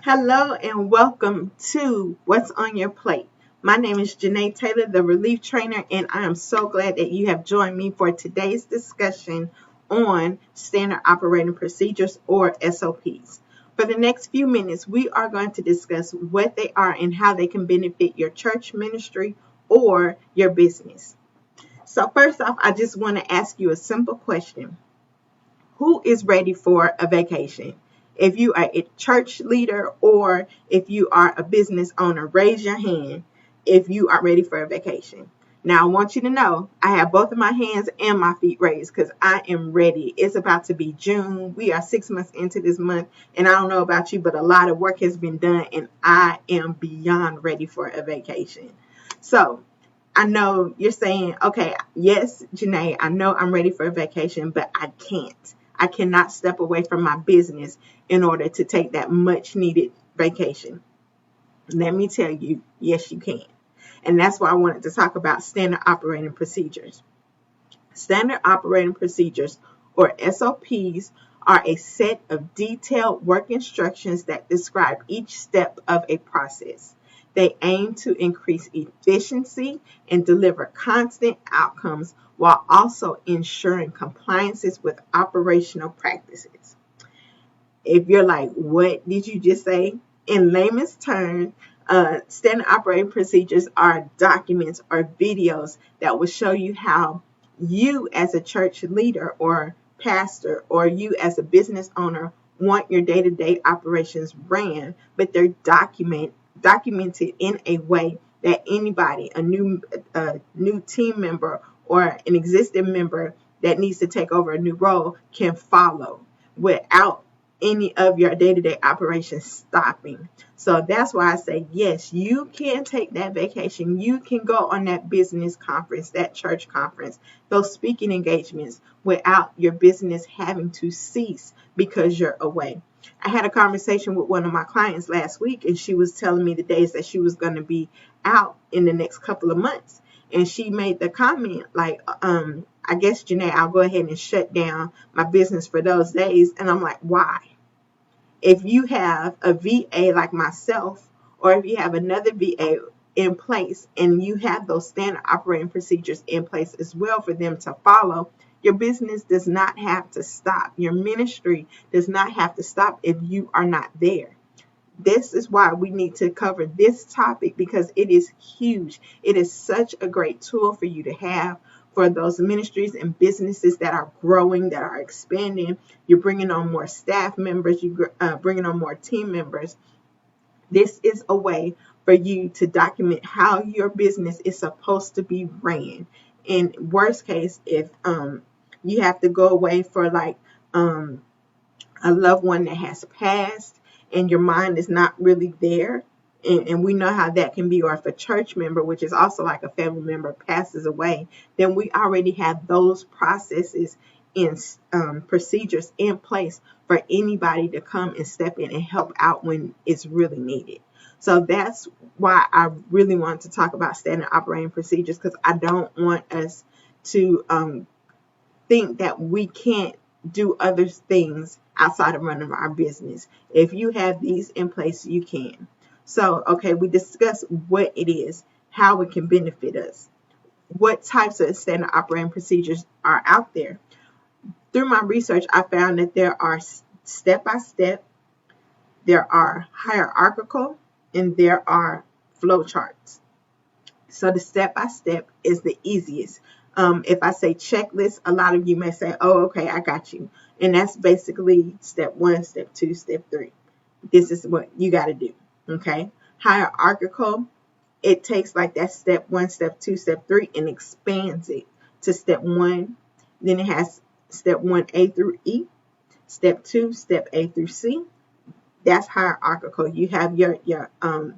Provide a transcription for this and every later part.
Hello and welcome to What's on Your Plate. My name is Janae Taylor, the Relief Trainer, and I am so glad that you have joined me for today's discussion on Standard Operating Procedures or SOPs. For the next few minutes, we are going to discuss what they are and how they can benefit your church ministry or your business. So first off, I just want to ask you a simple question. Who is ready for a vacation? If you are a church leader or if you are a business owner, raise your hand if you are ready for a vacation. Now, I want you to know I have both of my hands and my feet raised because I am ready. It's about to be June. We are 6 months into this month, and I don't know about you, but a lot of work has been done, and I am beyond ready for a vacation. So, I know you're saying, okay, yes, Janae, I know I'm ready for a vacation, but I can't. I cannot step away from my business in order to take that much needed vacation. Let me tell you, yes, you can. And that's why I wanted to talk about standard operating procedures. Standard operating procedures, or SOPs, are a set of detailed work instructions that describe each step of a process. They aim to increase efficiency and deliver constant outcomes while also ensuring compliances with operational practices. If you're like, what did you just say? In layman's terms, standard operating procedures are documents or videos that will show you how you as a church leader or pastor or you as a business owner want your day-to-day operations ran, but they're documented in a way that anybody, a new team member or an existing member that needs to take over a new role can follow without any of your day-to-day operations stopping. So that's why I say, yes, you can take that vacation. You can go on that business conference, that church conference, those speaking engagements without your business having to cease because you're away. I had a conversation with one of my clients last week, and she was telling me the days that she was going to be out in the next couple of months. And she made the comment like, I guess, Janae, I'll go ahead and shut down my business for those days. And I'm like, why? If you have a VA like myself, or if you have another VA in place and you have those standard operating procedures in place as well for them to follow, your business does not have to stop. Your ministry does not have to stop if you are not there. This is why we need to cover this topic because it is huge. It is such a great tool for you to have for those ministries and businesses that are growing, that are expanding. You're bringing on more staff members. You're bringing on more team members. This is a way for you to document how your business is supposed to be ran. In worst case, if you have to go away for like a loved one that has passed and your mind is not really there, and we know how that can be, or if a church member, which is also like a family member, passes away, then we already have those processes and procedures in place for anybody to come and step in and help out when it's really needed. So that's why I really want to talk about standard operating procedures, because I don't want us to think that we can't do other things outside of running our business. If you have these in place, you can. So, okay, we discussed what it is, how it can benefit us, what types of standard operating procedures are out there. Through my research, I found that there are step-by-step, there are hierarchical, and there are flow charts. So the step-by-step is the easiest. If I say checklist, a lot of you may say, oh, okay, I got you. And that's basically step 1, step 2, step 3. This is what you got to do. Okay. Hierarchical, it takes like that step 1, step 2, step 3 and expands it to step 1. Then it has step 1A through E, step 2, step A through C. That's hierarchical. You have your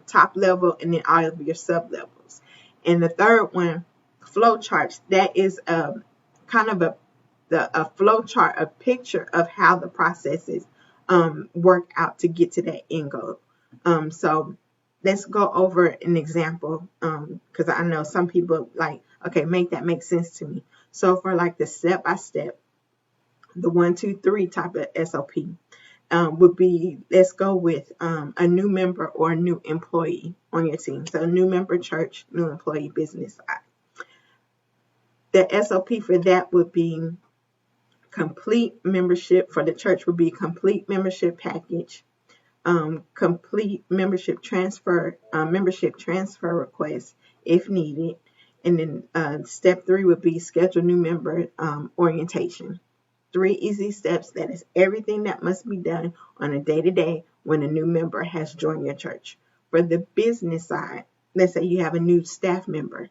top level and then all of your sub levels. And the third one, flow charts, that is kind of a flow chart, a picture of how the processes work out to get to that end goal. So let's go over an example, because I know some people like, okay, make that make sense to me. So for like the step-by-step, the 1, 2, 3 type of SOP, would be, let's go with a new member or a new employee on your team. So new member, church, new employee, business side. The SOP for that would be complete membership. For the church would be complete membership package, complete membership transfer request if needed. And then step 3 would be schedule new member orientation. 3 easy steps. That is everything that must be done on a day-to-day when a new member has joined your church. For the business side, let's say you have a new staff member,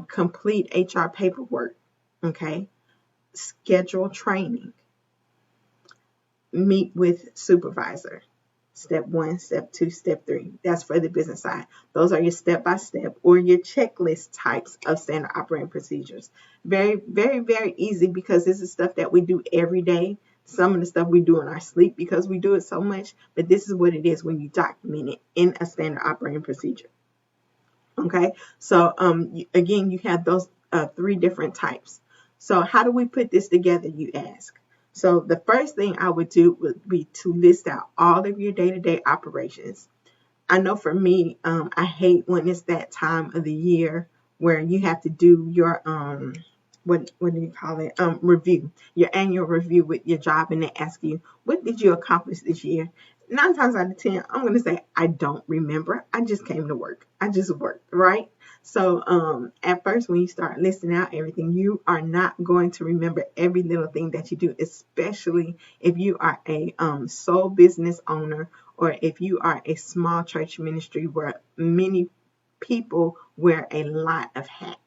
complete HR paperwork, okay? Schedule training, meet with supervisor. Step 1, step 2, step 3. That's for the business side. Those are your step-by-step or your checklist types of standard operating procedures. Very, very, very easy because this is stuff that we do every day. Some of the stuff we do in our sleep because we do it so much, but this is what it is when you document it in a standard operating procedure. Okay, so again, you have those 3 different types. So how do we put this together, you ask? So the first thing I would do would be to list out all of your day-to-day operations. I know for me, I hate when it's that time of the year where you have to do your what do you call it? Review, your annual review with your job, and they ask you, what did you accomplish this year? 9 times out of 10, I'm going to say, I don't remember. I just came to work. I just worked, right? So at first, when you start listing out everything, you are not going to remember every little thing that you do, especially if you are a sole business owner or if you are a small church ministry where many people wear a lot of hats.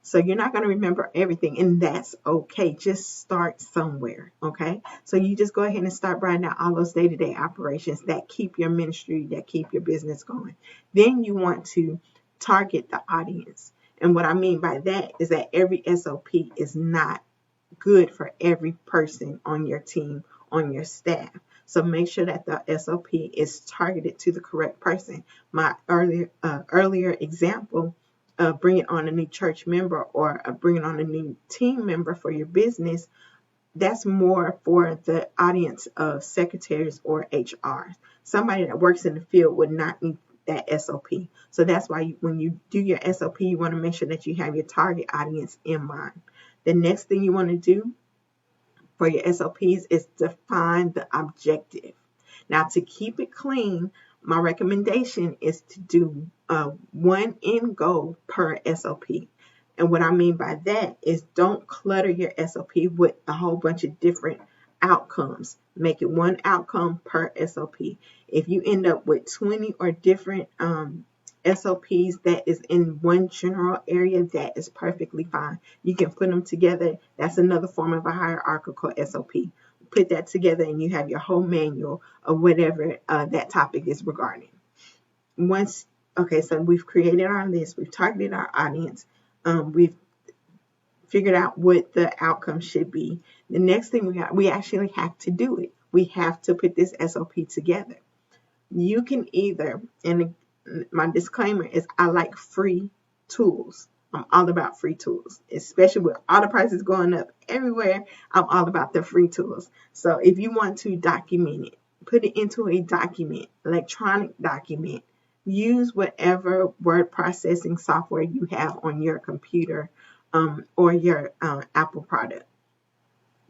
So you're not going to remember everything, and that's okay. Just start somewhere, okay? So you just go ahead and start writing out all those day-to-day operations that keep your ministry, that keep your business going. Then you want to target the audience. And what I mean by that is that every SOP is not good for every person on your team, on your staff. So make sure that the SOP is targeted to the correct person. My earlier example of bringing on a new church member or bringing on a new team member for your business, that's more for the audience of secretaries or HR. Somebody that works in the field would not need that SOP. So that's why when you do your SOP, you want to make sure that you have your target audience in mind. The next thing you want to do for your SOPs is define the objective. Now, to keep it clean, my recommendation is to do one end goal per SOP. And what I mean by that is don't clutter your SOP with a whole bunch of different outcomes. Make it one outcome per SOP. If you end up with 20 or different SOPs that is in one general area, that is perfectly fine. You can put them together. That's another form of a hierarchical SOP. Put that together and you have your whole manual of whatever that topic is regarding. So we've created our list, we've targeted our audience, we've figured out what the outcome should be. The next thing we actually have to do it. We have to put this SOP together. You can either, and my disclaimer is I like free tools. I'm all about free tools, especially with all the prices going up everywhere. I'm all about the free tools. So if you want to document it, put it into a document, electronic document, use whatever word processing software you have on your computer or your Apple product.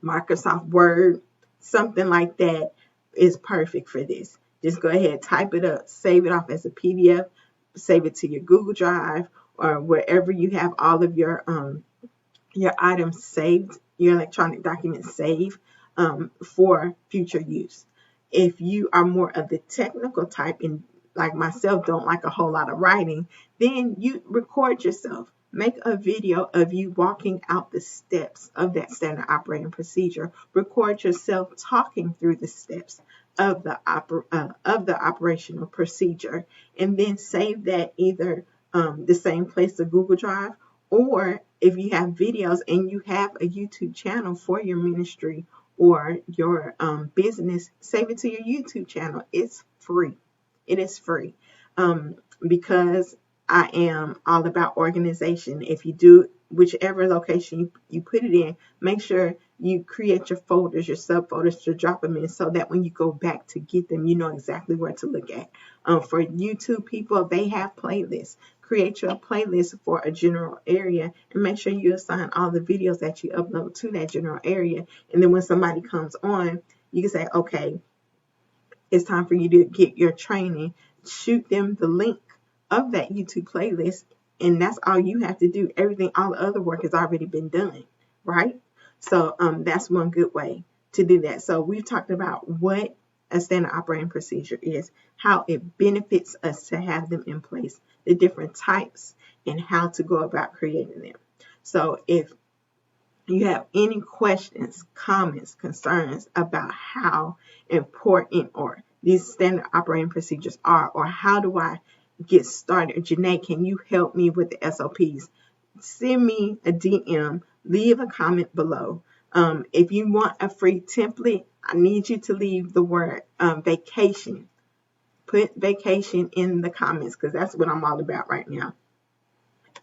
Microsoft Word, something like that is perfect for this. Just go ahead, type it up, save it off as a PDF, save it to your Google Drive or wherever you have all of your items saved, your electronic documents saved for future use. If you are more of the technical type and like myself don't like a whole lot of writing, then you record yourself. Make a video of you walking out the steps of that standard operating procedure. Record yourself talking through the steps of the operational procedure, and then save that either the same place, the Google Drive, or if you have videos and you have a YouTube channel for your ministry or your business, save it to your YouTube channel. It's free. It is free because I am all about organization. If you do whichever location you put it in, make sure you create your folders, your subfolders to drop them in so that when you go back to get them, you know exactly where to look at. For YouTube people, they have playlists. Create your playlist for a general area and make sure you assign all the videos that you upload to that general area. And then when somebody comes on, you can say, okay, it's time for you to get your training. Shoot them the link of that YouTube playlist, and that's all you have to do. Everything, all the other work has already been done, right? So that's one good way to do that. So we've talked about what a standard operating procedure is, how it benefits us to have them in place, the different types, and how to go about creating them. So if you have any questions, comments, concerns about how important or these standard operating procedures are, or how do I get started? Janae, can you help me with the SOPs? Send me a DM, leave a comment below. If you want a free template, I need you to leave the word vacation. Put vacation in the comments because that's what I'm all about right now.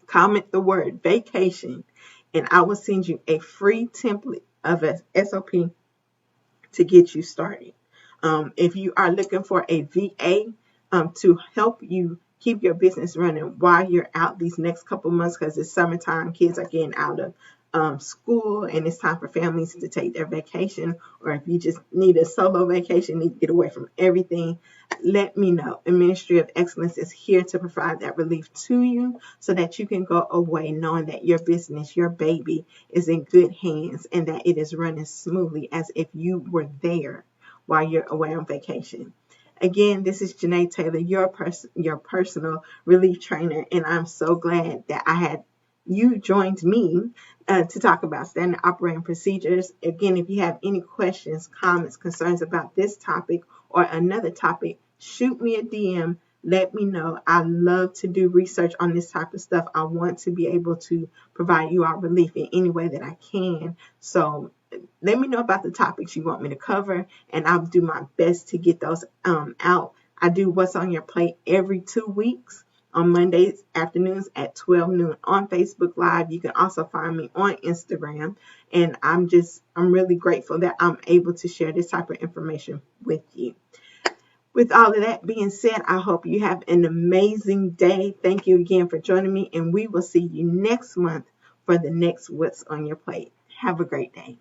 Comment the word vacation, and I will send you a free template of a SOP to get you started. If you are looking for a VA to help you keep your business running while you're out these next couple months, because it's summertime, kids are getting out of school, and it's time for families to take their vacation, or if you just need a solo vacation, need to get away from everything, let me know. Administry of Excellence is here to provide that relief to you so that you can go away knowing that your business, your baby, is in good hands and that it is running smoothly as if you were there while you're away on vacation. Again, this is Janae Taylor, your personal relief trainer, and I'm so glad that you joined me to talk about standard operating procedures. Again, if you have any questions, comments, concerns about this topic or another topic, shoot me a DM. Let me know. I love to do research on this type of stuff. I want to be able to provide you all relief in any way that I can. So let me know about the topics you want me to cover, and I'll do my best to get those out. I do What's on Your Plate every 2 weeks on Mondays afternoons at 12 noon on Facebook Live. You can also find me on Instagram, and I'm really grateful that I'm able to share this type of information with you. With all of that being said, I hope you have an amazing day. Thank you again for joining me, and we will see you next month for the next What's on Your Plate. Have a great day.